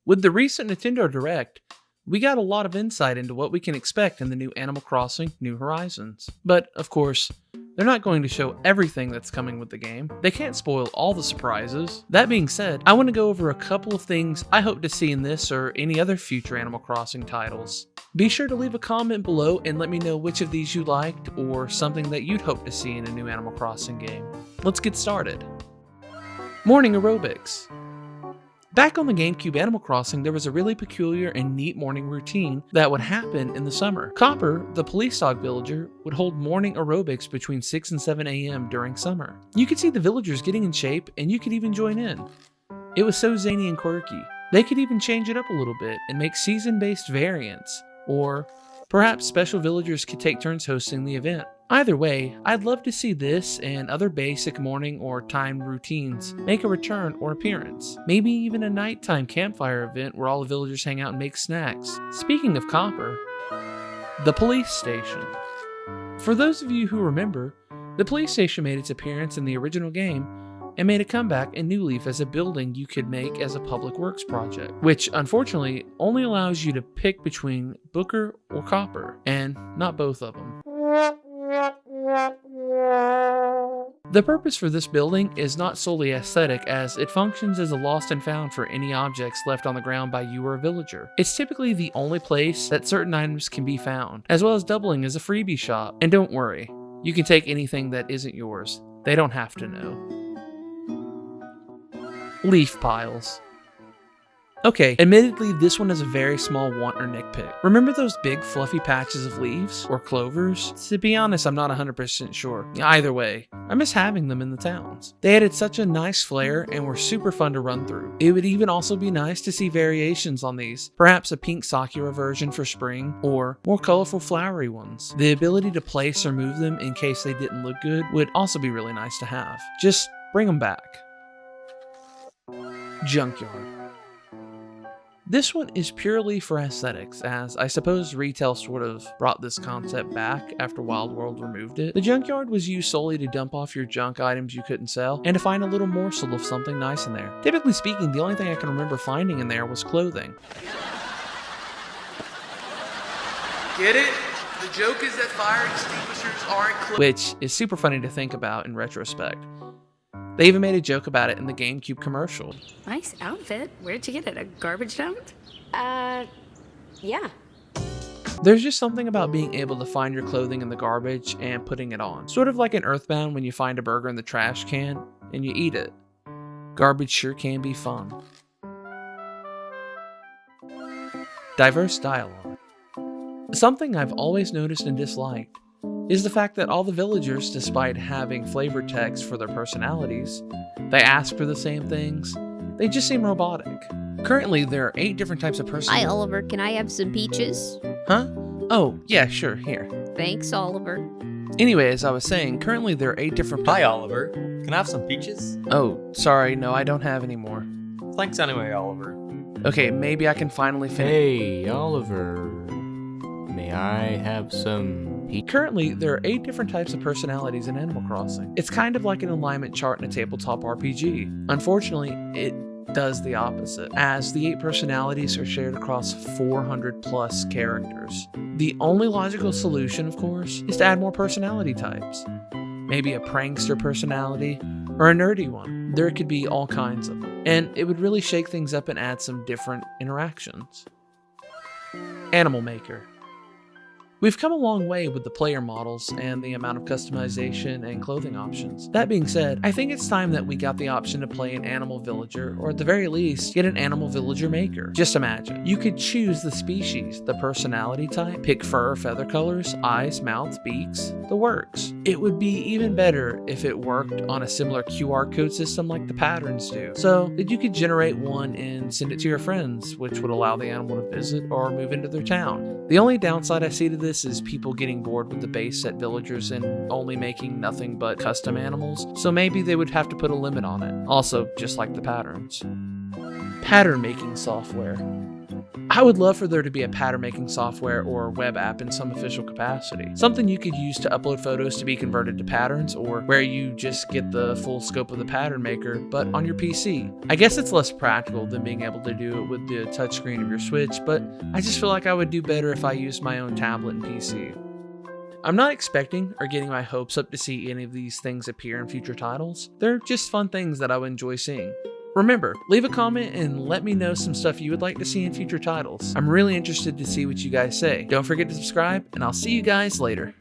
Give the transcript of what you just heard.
With the recent Nintendo Direct, we got a lot of insight into what we can expect in the new Animal Crossing New Horizons. But, of course, they're not going to show everything that's coming with the game. They can't spoil all the surprises. That being said, I want to go over a couple of things I hope to see in this or any other future Animal Crossing titles. Be sure to leave a comment below and let me know which of these you liked or something that you'd hope to see in a new Animal Crossing game. Let's get started. Morning Aerobics. Back on the GameCube Animal Crossing, there was a really peculiar and neat morning routine that would happen in the summer. Copper, the police dog villager, would hold morning aerobics between 6 and 7 a.m. during summer. You could see the villagers getting in shape, and you could even join in. It was so zany and quirky. They could even change it up a little bit and make season-based variants, or perhaps special villagers could take turns hosting the event. Either way, I'd love to see this and other basic morning or timed routines make a return or appearance. Maybe even a nighttime campfire event where all the villagers hang out and make snacks. Speaking of Copper, the police station. For those of you who remember, the police station made its appearance in the original game and made a comeback in New Leaf as a building you could make as a public works project, which unfortunately only allows you to pick between Booker or Copper, and not both of them. The purpose for this building is not solely aesthetic, as it functions as a lost and found for any objects left on the ground by you or a villager. It's typically the only place that certain items can be found, as well as doubling as a freebie shop. And don't worry, you can take anything that isn't yours. They don't have to know. Leaf piles. Okay, admittedly, this one is a very small want or nitpick. Remember those big fluffy patches of leaves or clovers? To be honest, I'm not 100% sure. Either way, I miss having them in the towns. They added such a nice flair and were super fun to run through. It would even also be nice to see variations on these, perhaps a pink Sakura version for spring, or more colorful flowery ones. The ability to place or move them in case they didn't look good would also be really nice to have. Just bring them back. Junkyard. This one is purely for aesthetics, as I suppose retail sort of brought this concept back after Wild World removed it. The Junkyard was used solely to dump off your junk items you couldn't sell, and to find a little morsel of something nice in there. Typically speaking, the only thing I can remember finding in there was clothing. Get it? The joke is that fire extinguishers aren't clothing. Which is super funny to think about in retrospect. They even made a joke about it in the GameCube commercial. Nice outfit. Where'd you get it? A garbage dump? Yeah. There's just something about being able to find your clothing in the garbage and putting it on. Sort of like in Earthbound when you find a burger in the trash can and you eat it. Garbage sure can be fun. Diverse dialogue. Something I've always noticed and disliked is the fact that all the villagers, despite having flavored text for their personalities, they ask for the same things. They just seem robotic. Currently, there are 8 different types of personalities. Hi, Oliver. Can I have some peaches? Huh? Oh, yeah, sure, here. Thanks, Oliver. Anyway, as I was saying, currently there are 8 different... Hi, Oliver. Can I have some peaches? Oh, sorry, no, I don't have any more. Thanks anyway, Oliver. Okay, maybe I can finally finish. Hey, Oliver. May I have some peaches? Currently, there are 8 different types of personalities in Animal Crossing. It's kind of like an alignment chart in a tabletop RPG. Unfortunately, it does the opposite, as the 8 personalities are shared across 400 plus characters. The only logical solution, of course, is to add more personality types. Maybe a prankster personality, or a nerdy one. There could be all kinds of them. And it would really shake things up and add some different interactions. Animal Maker. We've come a long way with the player models and the amount of customization and clothing options. That being said, I think it's time that we got the option to play an animal villager, or at the very least, get an animal villager maker. Just imagine. You could choose the species, the personality type, pick fur, feather colors, eyes, mouths, beaks, the works. It would be even better if it worked on a similar QR code system like the patterns do, so that you could generate one and send it to your friends, which would allow the animal to visit or move into their town. The only downside I see to this is people getting bored with the base set villagers and only making nothing but custom animals, so maybe they would have to put a limit on it. Also, just like the patterns. Pattern making software. I would love for there to be a pattern making software or web app in some official capacity. Something you could use to upload photos to be converted to patterns, or where you just get the full scope of the pattern maker, but on your PC. I guess it's less practical than being able to do it with the touchscreen of your Switch, but I just feel like I would do better if I used my own tablet and PC. I'm not expecting or getting my hopes up to see any of these things appear in future titles. They're just fun things that I would enjoy seeing. Remember, leave a comment and let me know some stuff you would like to see in future titles. I'm really interested to see what you guys say. Don't forget to subscribe, and I'll see you guys later.